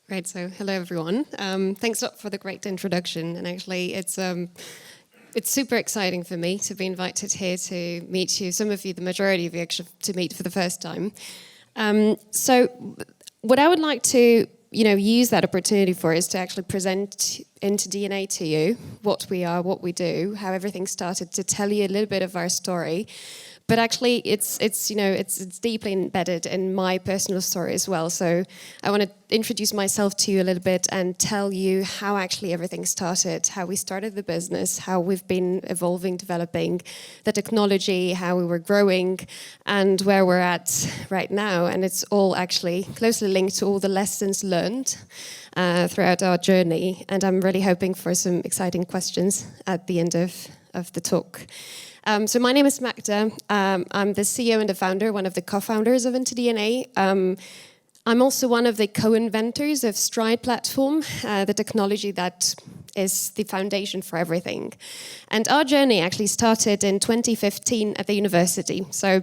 Right, so hello everyone. Thanks a lot for the great introduction. And actually, it's super exciting for me to be invited here to meet you. Some of you, the majority of you, actually, to meet for the first time. So, what I would like to, use that opportunity for is to actually present into DNA to you what we are, what we do, how everything started, to tell you a little bit of our story. But actually, it's deeply embedded in my personal story as well. So I want to introduce myself to you a little bit and tell you how actually everything started, how we started the business, how we've been evolving, developing the technology, how we were growing, and where we're at right now. And it's all actually closely linked to all the lessons learned throughout our journey. And I'm really hoping for some exciting questions at the end of the talk. So my name is Magda. I'm the CEO and the founder, one of the co-founders of IntoDNA. I'm also one of the co-inventors of Stride platform, the technology that is the foundation for everything. And our journey actually started in 2015 at the university. So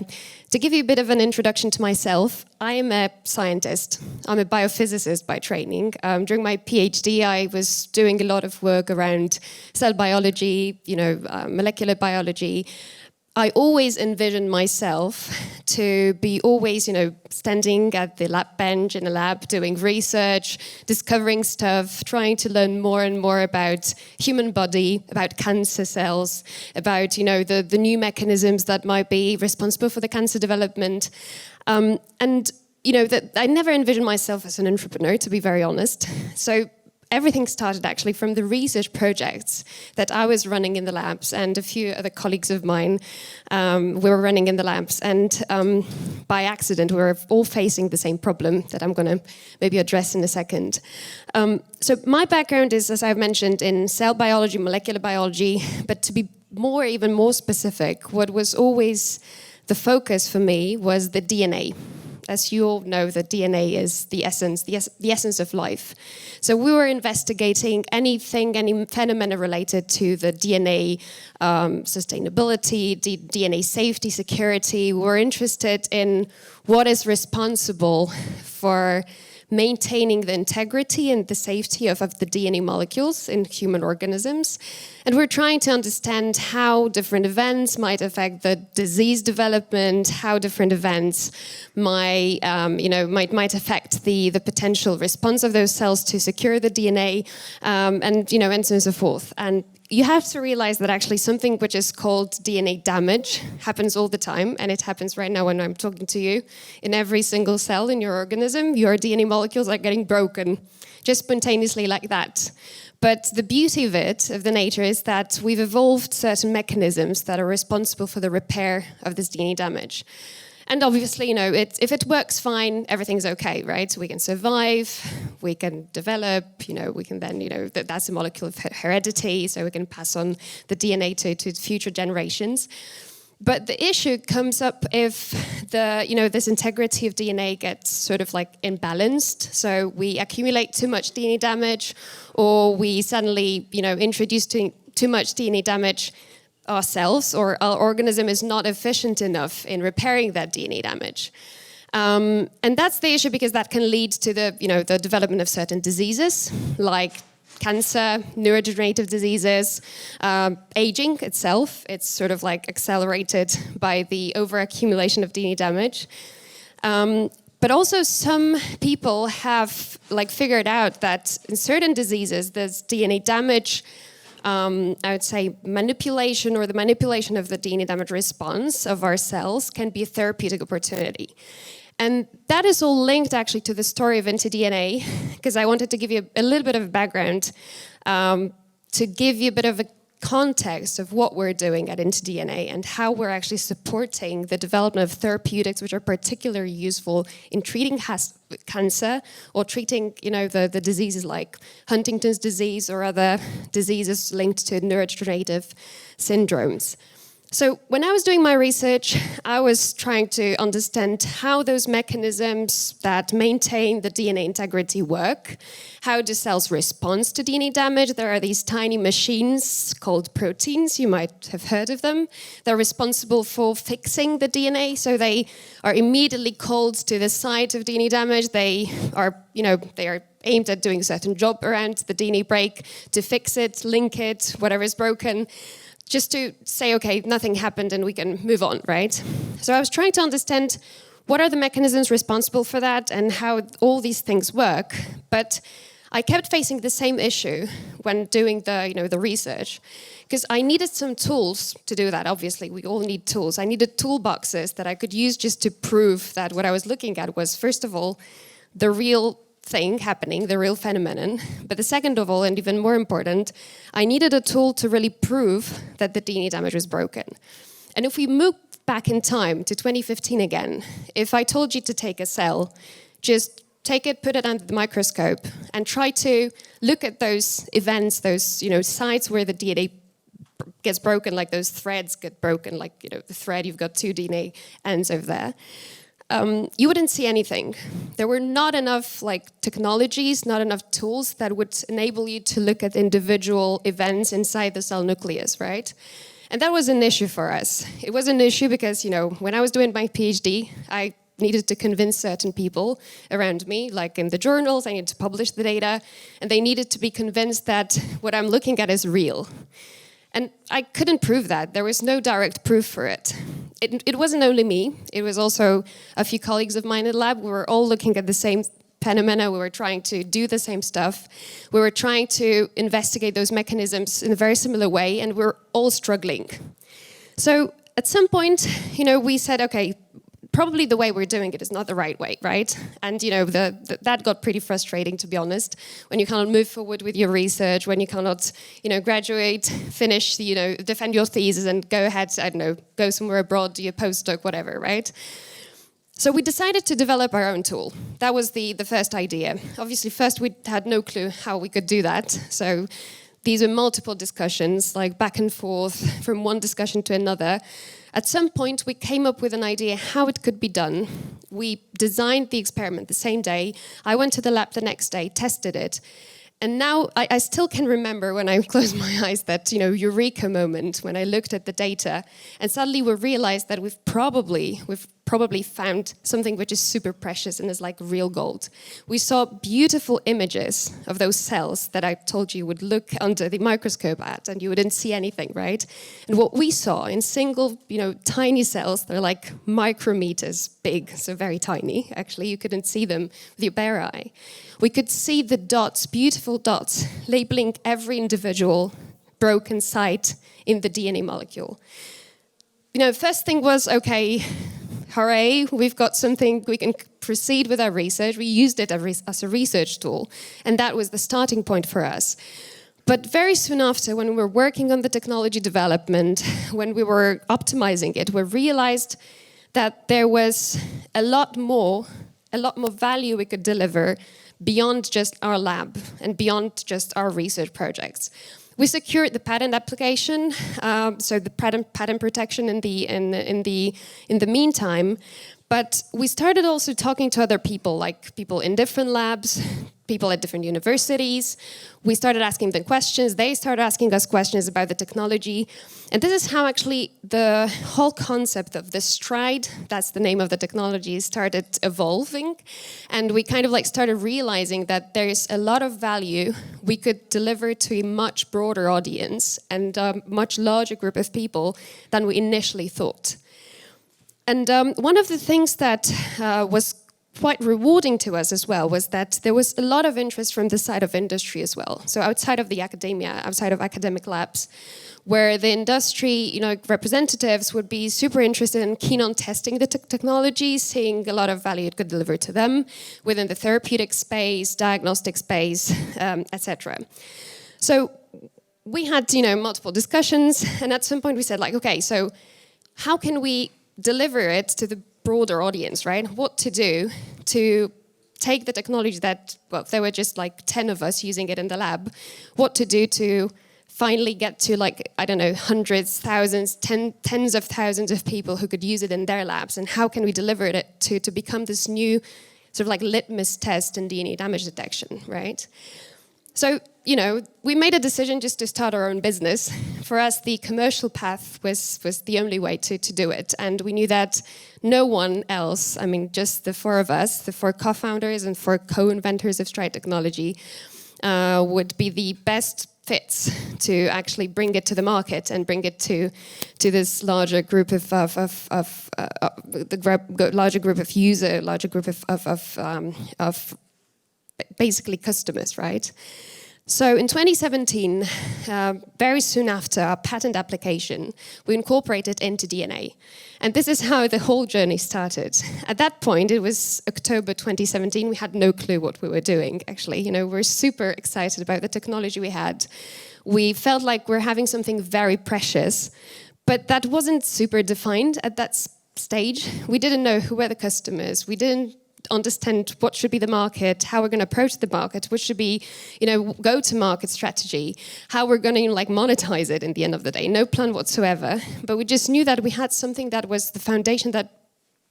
to give you a bit of an introduction to myself, I am a scientist. I'm a biophysicist by training. During my PhD, I was doing a lot of work around cell biology, molecular biology. I always envisioned myself to be always, standing at the lab bench in a lab, doing research, discovering stuff, trying to learn more and more about human body, about cancer cells, about, the new mechanisms that might be responsible for the cancer development. That I never envisioned myself as an entrepreneur, to be very honest. So everything started actually from the research projects that I was running in the labs, and a few other colleagues of mine were running in the labs. And by accident, we were all facing the same problem that I'm going to maybe address in a second. So my background is, as I've mentioned, in cell biology, molecular biology, but to be even more specific, what was always the focus for me was the DNA. As you all know, the DNA is the essence of life. So we were investigating any phenomena related to the DNA sustainability, DNA safety, security. We were interested in what is responsible for maintaining the integrity and the safety of the DNA molecules in human organisms. And we're trying to understand how different events might affect the disease development, how different events might affect the potential response of those cells to secure the DNA, and so on and so forth. And you have to realize that actually something which is called DNA damage happens all the time, and it happens right now when I'm talking to you. In every single cell in your organism, your DNA molecules are getting broken, just spontaneously like that. But the beauty of it, of the nature, is that we've evolved certain mechanisms that are responsible for the repair of this DNA damage. And obviously, if it works fine, everything's okay, right? So we can survive, we can develop, we can then, that's a molecule of heredity, so we can pass on the DNA to future generations. But the issue comes up if this integrity of DNA gets sort of like imbalanced. So we accumulate too much DNA damage, or we suddenly, introduce too much DNA damage ourselves, or our organism is not efficient enough in repairing that DNA damage. And that's the issue, because that can lead to the development of certain diseases like cancer, neurodegenerative diseases, aging itself. It's sort of like accelerated by the overaccumulation of DNA damage. But also some people have figured out that in certain diseases, there's DNA damage, I would say manipulation, or the manipulation of the DNA damage response of our cells, can be a therapeutic opportunity. And that is all linked actually to the story of IntoDNA, because I wanted to give you a little bit of a background, to give you a bit of a context of what we're doing at IntoDNA and how we're actually supporting the development of therapeutics which are particularly useful in treating cancer, or treating, the diseases like Huntington's disease or other diseases linked to neurodegenerative syndromes. So when I was doing my research, I was trying to understand how those mechanisms that maintain the DNA integrity work. How do cells respond to DNA damage? There are these tiny machines called proteins, you might have heard of them. They're responsible for fixing the DNA, so they are immediately called to the site of DNA damage. They are aimed at doing a certain job around the DNA break to fix it, link it, whatever is broken, just to say, okay, nothing happened and we can move on, right? So I was trying to understand what are the mechanisms responsible for that and how all these things work. But I kept facing the same issue when doing the research, because I needed some tools to do that. Obviously, we all need tools. I needed toolboxes that I could use just to prove that what I was looking at was, first of all, the real thing happening, the real phenomenon. But the second of all, and even more important, I needed a tool to really prove that the DNA damage was broken. And if we move back in time to 2015 again, if I told you to take a cell, just take it, put it under the microscope, and try to look at those events, those sites where the DNA gets broken, like those threads get broken, like the thread, you've got two DNA ends over there. You wouldn't see anything. There were not enough technologies, not enough tools that would enable you to look at individual events inside the cell nucleus, right? And that was an issue for us. It was an issue because, when I was doing my PhD, I needed to convince certain people around me, like in the journals, I needed to publish the data, and they needed to be convinced that what I'm looking at is real. And I couldn't prove that. There was no direct proof for it. It wasn't only me. It was also a few colleagues of mine in the lab. We were all looking at the same phenomena. We were trying to do the same stuff. We were trying to investigate those mechanisms in a very similar way, and we were all struggling. So at some point, we said, okay, probably the way we're doing it is not the right way, right? And that got pretty frustrating, to be honest, when you cannot move forward with your research, when you cannot, graduate, finish, defend your thesis and go ahead, I don't know, go somewhere abroad, do a postdoc, whatever, right? So we decided to develop our own tool. That was the first idea. Obviously, first we had no clue how we could do that. So these were multiple discussions, like back and forth from one discussion to another. At some point, we came up with an idea how it could be done. We designed the experiment the same day. I went to the lab the next day, tested it. And now I still can remember when I closed my eyes that, eureka moment when I looked at the data. And suddenly we realized that we've probably found something which is super precious and is like real gold. We saw beautiful images of those cells that I told you would look under the microscope at and you wouldn't see anything, right? And what we saw in single, tiny cells, they're like micrometers big, so very tiny. Actually, you couldn't see them with your bare eye. We could see the dots, beautiful dots, labeling every individual broken site in the DNA molecule. First thing was, okay, hooray, we've got something, we can proceed with our research. We used it as a research tool, and that was the starting point for us. But very soon after, when we were working on the technology development, when we were optimizing it, we realized that there was a lot more value we could deliver beyond just our lab and beyond just our research projects. We secured the patent application, so the patent protection in the meantime. But we started also talking to other people, like people in different labs, people at different universities. We started asking them questions. They started asking us questions about the technology. And this is how actually the whole concept of the STRIDE, that's the name of the technology, started evolving. And we kind of started realizing that there is a lot of value we could deliver to a much broader audience and a much larger group of people than we initially thought. And one of the things that was quite rewarding to us as well was that there was a lot of interest from the side of industry as well. So outside of the academia, outside of academic labs, where the industry, representatives would be super interested and keen on testing the technology, seeing a lot of value it could deliver to them within the therapeutic space, diagnostic space, etc. So we had, multiple discussions, and at some point we said, okay, so how can we deliver it to the broader audience, right? What to do to take the technology that, there were just 10 of us using it in the lab, what to do to finally get to like, I don't know, hundreds, thousands, tens of thousands of people who could use it in their labs, and how can we deliver it to become this new sort of like litmus test in DNA damage detection, right? So, you know, we made a decision just to start our own business. For us, the commercial path was the only way to do it. And we knew that no one else, I mean, just the four of us, the four co-founders and four co-inventors of Stride Technology, would be the best fits to actually bring it to the market and bring it to this larger group of larger group of user, larger group of basically customers, right? So in 2017, very soon after our patent application, we incorporated into DNA. And this is how the whole journey started. At that point, it was October 2017. We had no clue what we were doing, actually. You know, we were super excited about the technology we had. We felt like we're having something very precious, but that wasn't super defined at that stage. We didn't know who were the customers. We didn't understand what should be the market, how we're going to approach the market, what should be, you know, go-to-market strategy, how we're going to like monetize it in the end of the day. No plan whatsoever. But we just knew that we had something that was the foundation that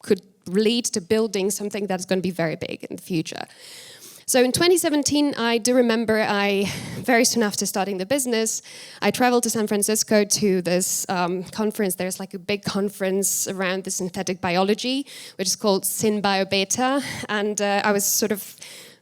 could lead to building something that's going to be very big in the future. So in 2017, I do remember very soon after starting the business, I traveled to San Francisco to this conference. There's like a big conference around the synthetic biology, which is called SynBioBeta. And I was sort of,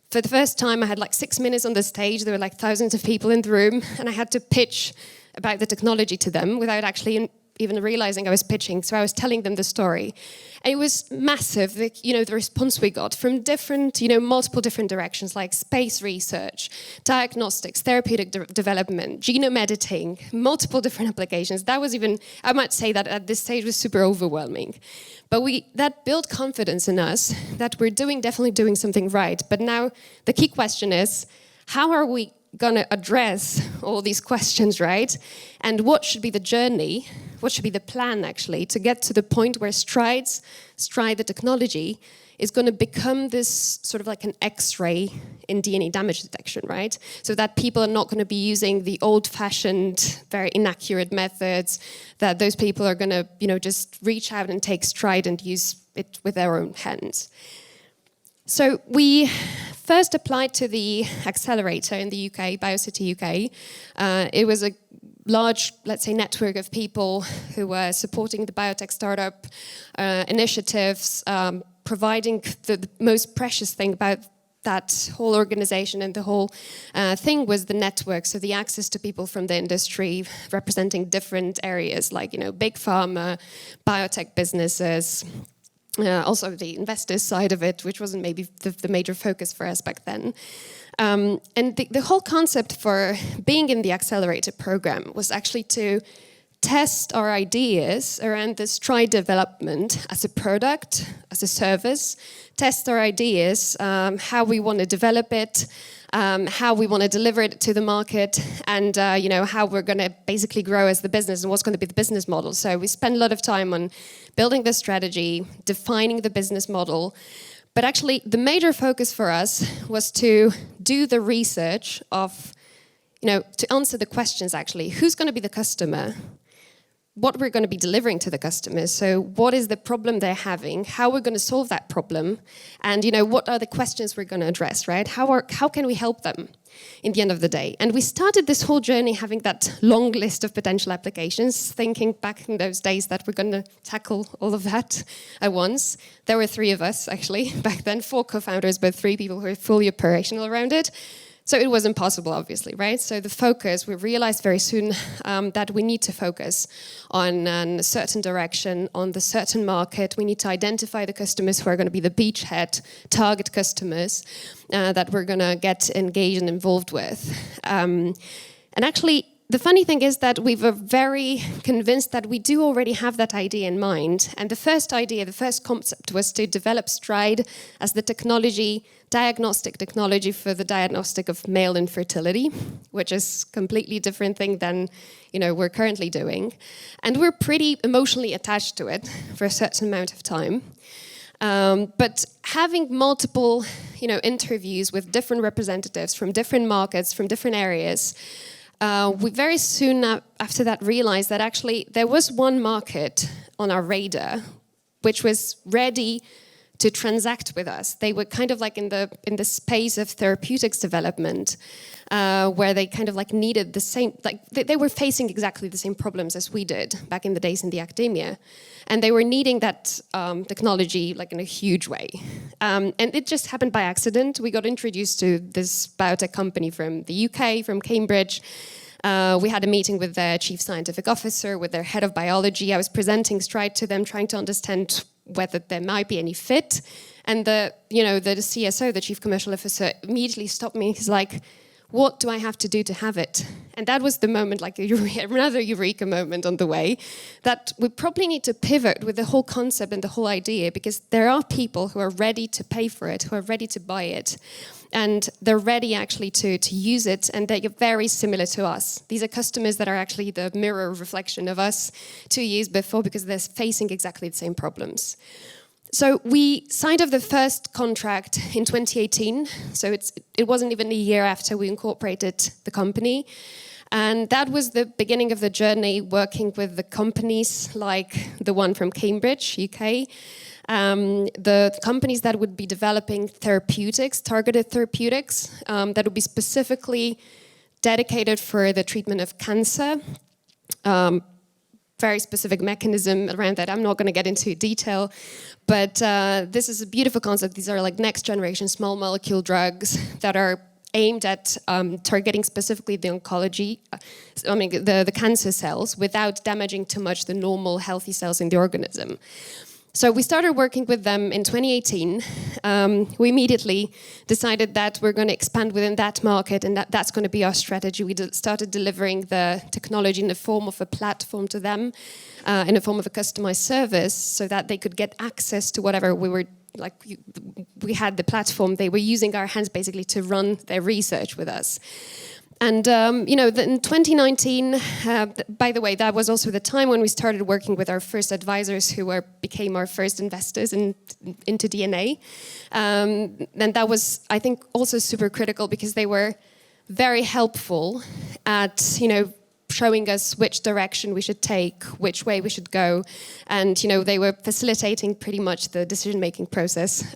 for the first time, I had like 6 minutes on the stage. There were like thousands of people in the room, and I had to pitch about the technology to them without actually even realizing I was pitching. So I was telling them the story. And it was massive, the response we got from different, multiple different directions, like space research, diagnostics, therapeutic development, genome editing, multiple different applications. That was even, I might say that at this stage was super overwhelming. But that built confidence in us that we're definitely doing something right. But now the key question is, how are we going to address all these questions, right? And what should be the journey, what should be the plan actually to get to the point where Stride, the technology, is going to become this sort of like an X-ray in DNA damage detection, right? So that people are not going to be using the old-fashioned, very inaccurate methods, that those people are going to, just reach out and take Stride and use it with their own hands. So we first applied to the accelerator in the UK, BioCity UK. It was a large, let's say, network of people who were supporting the biotech startup initiatives, providing the most precious thing about that whole organization and the whole thing was the network, so the access to people from the industry representing different areas like, big pharma, biotech businesses, also the investors side of it, which wasn't maybe the major focus for us back then. And the whole concept for being in the accelerator program was actually to test our ideas around this Stride development as a product, as a service, test our ideas, how we want to develop it, how we want to deliver it to the market, and how we're going to basically grow as the business and what's going to be the business model. So we spend a lot of time on building the strategy, defining the business model. But actually, the major focus for us was to do the research of, to answer the questions actually, who's going to be the customer? What we're going to be delivering to the customers. So what is the problem they're having? How we're going to solve that problem? And, what are the questions we're going to address, right? How can we help them in the end of the day? And we started this whole journey having that long list of potential applications, thinking back in those days that we're going to tackle all of that at once. There were 3 of us, actually, back then, 4 co-founders, but 3 people who were fully operational around it. So it was impossible, obviously, right? So the focus, we realized very soon that we need to focus on a certain direction, on the certain market. We need to identify the customers who are going to be the beachhead target customers that we're going to get engaged and involved with. And actually, the funny thing is that we were very convinced that we do already have that idea in mind. And the first idea, the first concept was to develop Stride as the diagnostic technology for the diagnostic of male infertility, which is a completely different thing than we're currently doing. And we're pretty emotionally attached to it for a certain amount of time. But having multiple interviews with different representatives from different markets, from different areas, we very soon after that realized that actually there was one market on our radar which was ready to transact with us. They were kind of like in the space of therapeutics development, where they kind of like needed the same, like they were facing exactly the same problems as we did back in the days in the academia, and they were needing that technology like in a huge way. And it just happened by accident. We got introduced to this biotech company from the UK, from Cambridge. We had a meeting with their chief scientific officer, with their head of biology. I was presenting Stride to them, trying to understand whether there might be any fit. And the CSO, the chief commercial officer, immediately stopped me. He's like, what do I have to do to have it? And that was the moment, like another eureka moment on the way, that we probably need to pivot with the whole concept and the whole idea, because there are people who are ready to pay for it, who are ready to buy it. And they're ready actually to use it, and they're very similar to us. These are customers that are actually the mirror reflection of us 2 years before, because they're facing exactly the same problems. So we signed off the first contract in 2018. So it wasn't even a year after we incorporated the company. And that was the beginning of the journey, working with the companies like the one from Cambridge, UK, the companies that would be developing therapeutics, targeted therapeutics, that would be specifically dedicated for the treatment of cancer. Very specific mechanism around that. I'm not going to get into detail, but this is a beautiful concept. These are like next generation small molecule drugs that are aimed at targeting specifically the oncology, the cancer cells, without damaging too much the normal healthy cells in the organism. So we started working with them in 2018. We immediately decided that we're going to expand within that market, and that's going to be our strategy. We started delivering the technology in the form of a platform to them, in the form of a customized service, so that they could get access to whatever we had the platform. They were using our hands basically to run their research with us. And, in 2019, by the way, that was also the time when we started working with our first advisors who became our first investors into DNA. And that was, I think, also super critical, because they were very helpful at, showing us which direction we should take, which way we should go. And, they were facilitating pretty much the decision-making process,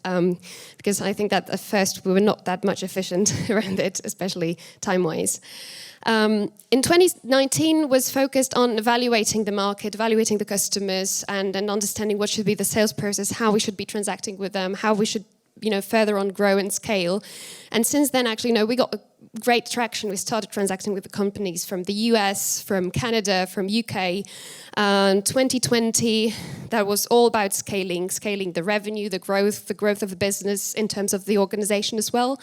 because I think that at first we were not that much efficient around it, especially time-wise. In 2019 was focused on evaluating the market, evaluating the customers, and understanding what should be the sales process, how we should be transacting with them, how we should further on grow and scale. And since then, actually, we got great traction. We started transacting with the companies from the US, from Canada, from UK. 2020, that was all about scaling the revenue, the growth of the business in terms of the organization as well.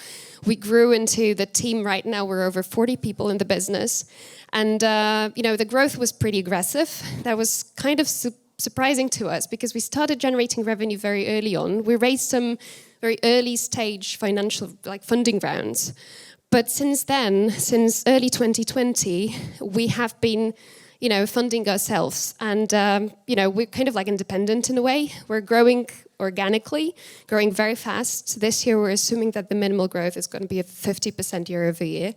We grew into the team. Right now, we're over 40 people in the business. And, the growth was pretty aggressive. That was kind of surprising to us, because we started generating revenue very early on. We raised some very early stage financial funding rounds. But since then, since early 2020, we have been, funding ourselves. And, we're kind of independent in a way. We're growing organically, growing very fast. This year, we're assuming that the minimal growth is going to be at 50% year over year.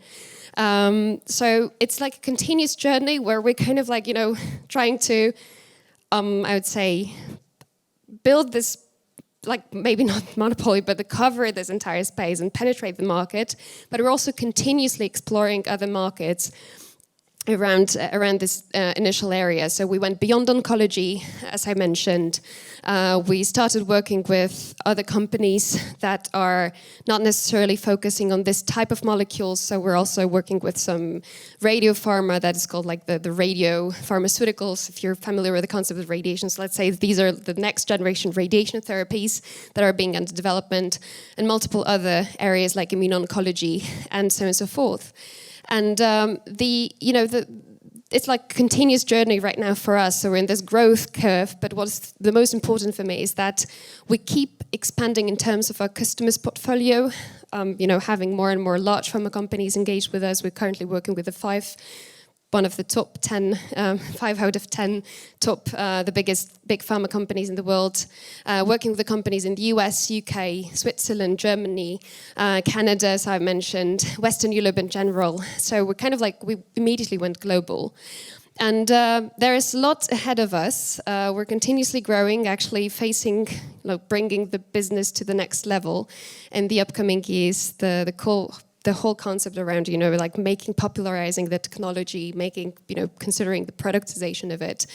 So it's like a continuous journey where we're kind of trying to, I would say, build this, maybe not monopoly, but to cover this entire space and penetrate the market. But we're also continuously exploring other markets around this initial area. So we went beyond oncology, as I mentioned. We started working with other companies that are not necessarily focusing on this type of molecules. So we're also working with some radio pharma that is called the radio pharmaceuticals. If you're familiar with the concept of radiation, so let's say these are the next generation radiation therapies that are being under development, and multiple other areas like immuno-oncology and so on and so forth. And it's like a continuous journey right now for us. So we're in this growth curve. But what's the most important for me is that we keep expanding in terms of our customers' portfolio. Having more and more large pharma companies engaged with us. We're currently working with one of the top 10, 5 out of 10 top, the biggest big pharma companies in the world, working with the companies in the US, UK, Switzerland, Germany, Canada, as I mentioned, Western Europe in general. So we're kind of like, we immediately went global. And there is a lot ahead of us. We're continuously growing, actually facing, bringing the business to the next level in the upcoming years. The whole concept around, like popularizing the technology, considering the productization of it.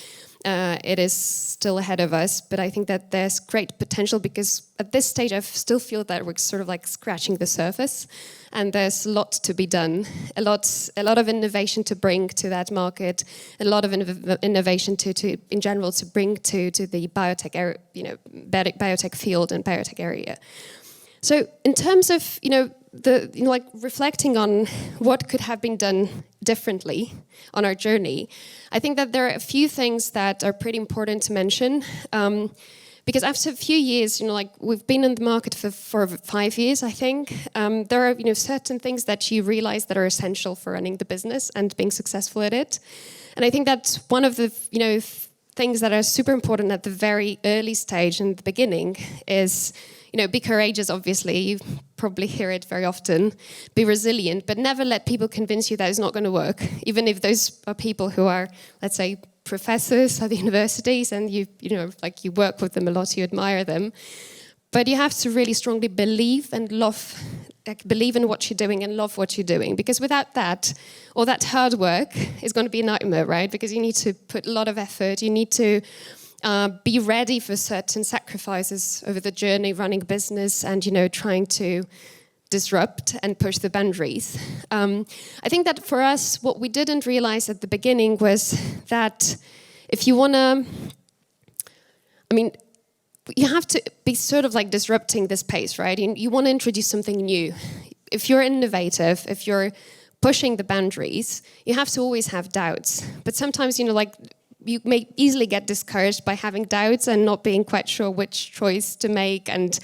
It is still ahead of us, but I think that there's great potential because at this stage I still feel that we're sort of like scratching the surface, and there's a lot to be done, a lot of innovation to bring to that market, a lot of innovation to in general to bring to the biotech area, biotech field and biotech area. So in terms of reflecting on what could have been done differently on our journey, I think that there are a few things that are pretty important to mention. Because after a few years, we've been in the market for 5 years, I think. There are certain things that you realize that are essential for running the business and being successful at it. And I think that's one of the things that are super important at the very early stage in the beginning is be courageous, obviously. You probably hear it very often. Be resilient, but never let people convince you that it's not going to work. Even if those are people who are, let's say, professors at the universities and you work with them a lot, you admire them. But you have to really strongly believe and love, believe in what you're doing and love what you're doing. Because without that, all that hard work is going to be a nightmare, right? Because you need to put a lot of effort. You need to be ready for certain sacrifices over the journey running a business and, trying to disrupt and push the boundaries. I think that for us, what we didn't realize at the beginning was that if you want to, you have to be sort of like disrupting this pace, right? You want to introduce something new. If you're innovative, if you're pushing the boundaries, you have to always have doubts. But sometimes, you may easily get discouraged by having doubts and not being quite sure which choice to make and,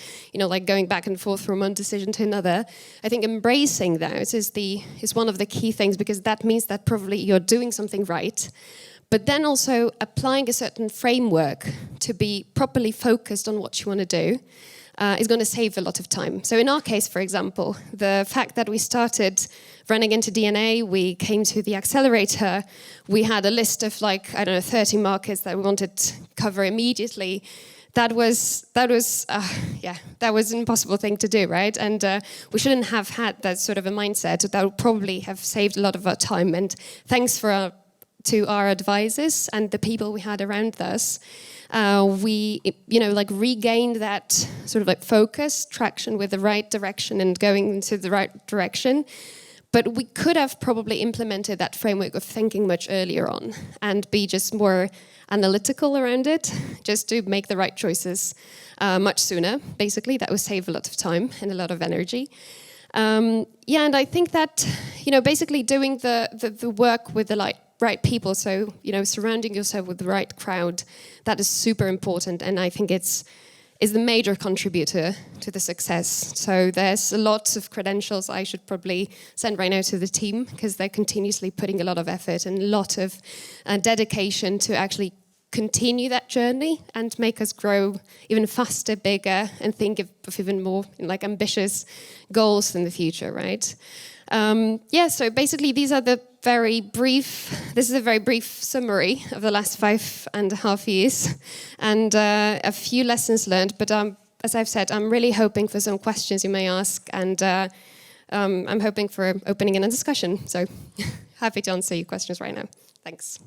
going back and forth from one decision to another. I think embracing those is one of the key things because that means that probably you're doing something right. But then also applying a certain framework to be properly focused on what you want to do is going to save a lot of time. So in our case, for example, the fact that we started running into DNA, we came to the accelerator, we had a list of 30 markets that we wanted to cover immediately. That was an impossible thing to do, right? And we shouldn't have had that sort of a mindset. That would probably have saved a lot of our time. And thanks to our advisors and the people we had around us, we regained that sort of focus, traction with the right direction and going into the right direction. But we could have probably implemented that framework of thinking much earlier on and be just more analytical around it, just to make the right choices much sooner. Basically, that would save a lot of time and a lot of energy. And I think that, basically doing the work with the right people, so, surrounding yourself with the right crowd, that is super important. And I think is the major contributor to the success. So there's a lot of credentials I should probably send right now to the team because they're continuously putting a lot of effort and a lot of dedication to actually continue that journey and make us grow even faster, bigger, and think of even more ambitious goals in the future, right? So basically these are this is a very brief summary of the last 5.5 years and a few lessons learned, but as I've said, I'm really hoping for some questions you may ask and I'm hoping for opening in a discussion. So happy to answer your questions right now. Thanks.